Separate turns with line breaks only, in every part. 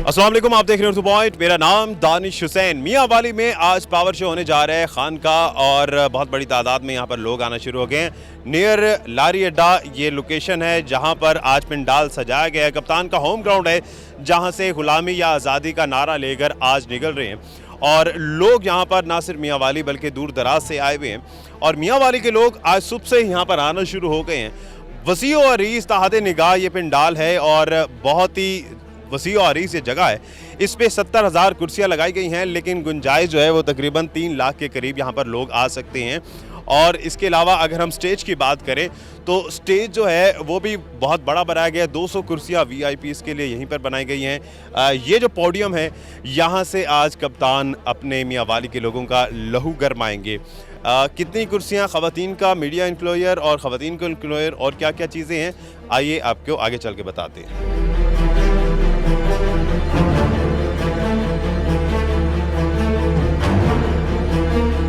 अस्सलाम वालेकुम, आप देख रहे हो पॉइंट। मेरा नाम दानिश हुसैन। मियाँ वाली में आज पावर शो होने जा रहा है खान का, और बहुत बड़ी तादाद में यहाँ पर लोग आना शुरू हो गए हैं। नियर लारी अड्डा ये लोकेशन है जहाँ पर आज पंडाल सजाया गया है। कप्तान का होम ग्राउंड है जहाँ से गुलामी या आज़ादी का नारा लेकर आज निकल रहे हैं, और लोग यहाँ पर ना सिर्फ मियाँ वाली बल्कि दूर दराज से आए हुए हैं। और मियाँ वाली के लोग आज सुबह से यहाँ पर आना शुरू हो गए हैं। वसी और अरीज़ तहत निगाह ये पंडाल है और बहुत ही वसी और अरीज़ ये जगह है। इस पे 70,000 कुर्सियाँ लगाई गई हैं, लेकिन गुंजाइश जो है वो तकरीबन 3 लाख के करीब यहाँ पर लोग आ सकते हैं। और इसके अलावा अगर हम स्टेज की बात करें तो स्टेज जो है वो भी बहुत बड़ा बनाया गया है। 200 कुर्सियाँ VIPs के लिए यहीं पर बनाई गई हैं। ये जो पोडियम है यहाँ से आज कप्तान अपने मियाँ वाली के लोगों का लहू गरमाएंगे। कितनी कुर्सियाँ ख़वातीन का मीडिया इंक्लोयर और ख़वातीन का इंक्लोयर और क्या क्या चीज़ें हैं, आइए आपको आगे चल के बताते हैं।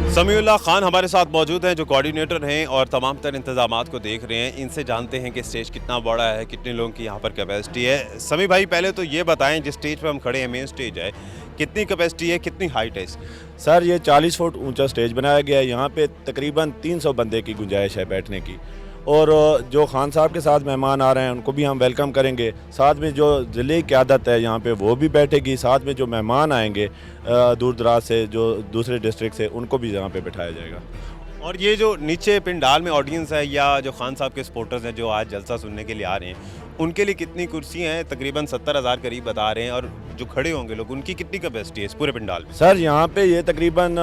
समीउल्लाह खान हमारे साथ मौजूद हैं, जो कोऑर्डिनेटर हैं और तमाम तर इंतजामात को देख रहे हैं। इनसे जानते हैं कि स्टेज कितना बड़ा है, कितने लोगों की यहाँ पर कैपेसिटी है। समी भाई, पहले तो ये बताएं, जिस स्टेज पर हम खड़े हैं, मेन स्टेज है, कितनी कैपेसिटी है, कितनी हाइट है इसकी?
सर, ये 40 फुट ऊंचा स्टेज बनाया गया है। यहाँ पे तकरीबन 300 बंदे की गुंजाइश है बैठने की। और जो खान साहब के साथ मेहमान आ रहे हैं उनको भी हम वेलकम करेंगे। साथ में जो ज़िले की क़यादत है यहाँ पे वो भी बैठेगी। साथ में जो मेहमान आएंगे दूर दराज से, जो दूसरे डिस्ट्रिक्ट से, उनको भी यहाँ पे बैठाया जाएगा।
और ये जो नीचे पंडाल में ऑडियंस है या जो खान साहब के सपोर्टर्स हैं जो आज जलसा सुनने के लिए आ रहे हैं, उनके लिए कितनी कुर्सियाँ हैं? तकरीबन 70,000 करीब बता रहे हैं। और जो खड़े होंगे लोग, उनकी कितनी कैपेसिटी है इस पूरे पंडाल में?
सर, यहाँ पे ये तकरीबन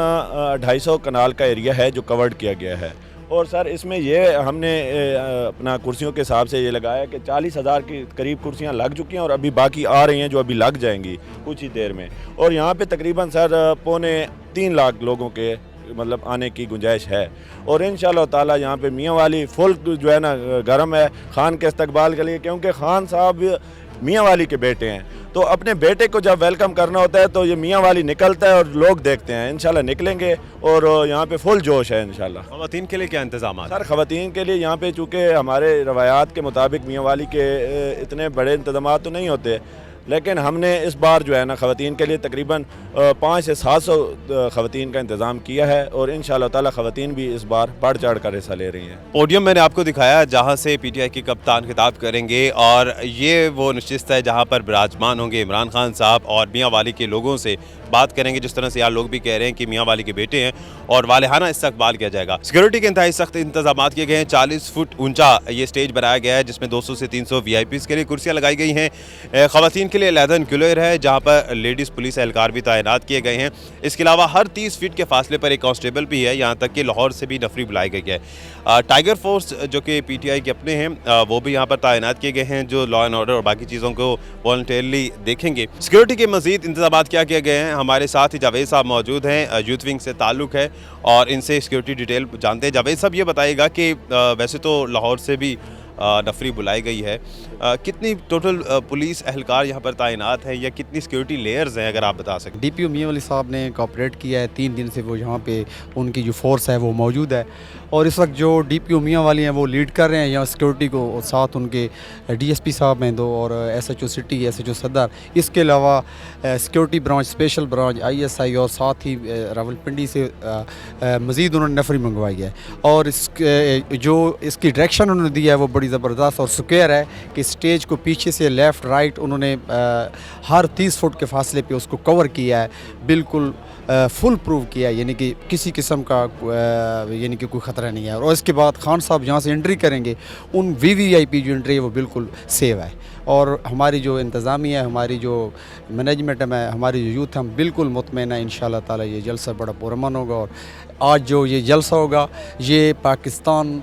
250 कनाल का एरिया है जो कवर्ड किया गया है। और सर, इसमें ये हमने अपना कुर्सियों के हिसाब से ये लगाया कि 40,000 के करीब कुर्सियाँ लग चुकी हैं और अभी बाकी आ रही हैं जो अभी लग जाएंगी कुछ ही देर में। और यहाँ पे तकरीबन सर 2.25 लाख लोगों के मतलब आने की गुंजाइश है। और इंशाअल्लाह ताला यहाँ पे मियाँ वाली फुल जो है ना गर्म है खान के इस्तकबाल के लिए, क्योंकि खान साहब मियाँ वाली के बेटे हैं। तो अपने बेटे को जब वेलकम करना होता है तो ये मियाँ वाली निकलता है और लोग देखते हैं। इंशाल्लाह निकलेंगे और यहाँ पे फुल जोश है इंशाल्लाह।
ख़वातीन के लिए क्या इंतज़ाम है?
सर, ख़वातीन के लिए यहाँ पे चूँकि हमारे रवायात के मुताबिक मियाँ वाली के इतने बड़े इंतज़ाम तो नहीं होते, लेकिन हमने इस बार जो है ना ख़वातीन के लिए तकरीबन 500 से 700 ख़वातीन का इंतज़ाम किया है। और इंशाअल्लाह ताला ख़वातीन भी इस बार बढ़ चढ़ कर हिस्सा ले रही हैं।
पोडियम मैंने आपको दिखाया जहां से PTI के कप्तान खिताब करेंगे, और ये वो नशिस्त है जहां पर विराजमान होंगे इमरान खान साहब और मियाँ वाली के लोगों से बात करेंगे। जिस तरह से यार लोग भी कह रहे हैं कि मियाँ वाली के बेटे हैं और वालेहाना इस्तकबाल किया जाएगा। सिक्योरिटी के इंतहाई सख्त इंतजाम किए गए हैं। 40 फुट ऊंचा ये स्टेज बनाया गया है जिसमें 200 से 300 VIPs के लिए कुर्सियाँ लगाई गई हैं। ख़वातीन के लिए अलहदा इंक्लोयर है जहाँ पर लेडीज़ पुलिस एहलकार भी तैनात किए गए हैं। इसके अलावा हर 30 फीट के फासले पर एक कांस्टेबल भी है। यहाँ तक कि लाहौर से भी नफरी बुलाई गई है। टाइगर फोर्स जो कि PTI के अपने हैं वो भी यहाँ पर तैनात किए गए हैं, जो लॉ एंड ऑर्डर और बाकी चीज़ों को वॉलंटियरली देखेंगे। सिक्योरिटी के मज़ीद इंतजाम क्या किए गए हैं? हमारे साथ ही जावेद साहब मौजूद हैं, यूथ विंग से ताल्लुक़ है, और इनसे सिक्योरिटी डिटेल जानते हैं। जावेद साहब, ये बताइएगा कि वैसे तो लाहौर से भी नफरी बुलाई गई है, कितनी टोटल पुलिस एहलकार यहाँ पर तैनात है या कितनी सिक्योरिटी लेयर्स हैं, अगर आप बता सकें?
DPO मियाँ वाली साहब ने कोऑपरेट किया है। 3 दिन से वो यहाँ पे उनकी जो फोर्स है वो मौजूद है, और इस वक्त जो DPO मियाँ वाली हैं वो लीड कर रहे हैं यहाँ सिक्योरिटी को, और साथ उनके DSP साहब हैं 2, और SHO सिटी, SHO सदर। इसके अलावा security branch, special branch, ISI, और साथ ही रावलपिंडी से मज़ीद उन्होंने नफरी मंगवाई है। और जो इसकी डायरेक्शन उन्होंने दी है वो बड़ी ज़बरदस्त और स्क्वायर है कि स्टेज को पीछे से लेफ़्ट राइट उन्होंने हर 30 फुट के फासले पे उसको कवर किया है, बिल्कुल फुल प्रूव किया है, यानी कि किसी किस्म का यानी कि कोई ख़तरा नहीं है। और इसके बाद खान साहब जहाँ से एंट्री करेंगे उन VVIP जो एंट्री है वो बिल्कुल सेव है। और हमारी जो इंतज़ामिया है, हमारी जो मैनेजमेंट है, हमारी जो यूथ है, हम बिल्कुल मुतमईन है इंशाअल्लाह ताला ये जलसा बड़ा पुरअमन होगा। और आज जो ये जलसा होगा ये पाकिस्तान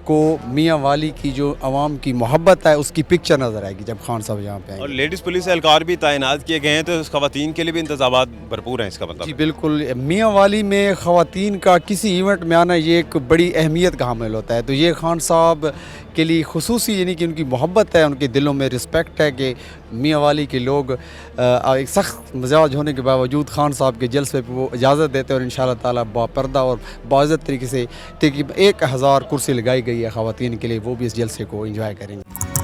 को मियाँ वाली की जो आवाम की मोहब्बत है उसकी पिक्चर नज़र आएगी जब खान साहब यहाँ पे आएंगे।
और लेडीज़ पुलिस एहलकार भी तैनात किए गए हैं, तो ख़वातीन के लिए भी इंतज़ाम भरपूर हैं इसका मतलब?
जी बिल्कुल। मियाँ वाली में ख़वातीन का किसी इवेंट में आना ये एक बड़ी अहमियत का हामिल होता है। तो ये खान साहब के लिए खुसूसी यानी कि उनकी मोहब्बत है, उनके दिलों में रिस्पेक्ट है कि मियाँ वाली के लोग एक सख्त मिजाज होने के बावजूद खान साहब के जलसे पे वो इजाज़त देते हैं। और इंशाअल्लाह ताला बापर्दा और बाइज़्ज़त तरीके से तकरीबन 1000 कुर्सी लगाई गई है ख़वातीन के लिए, वो भी इस जलसे को एंजॉय करेंगे।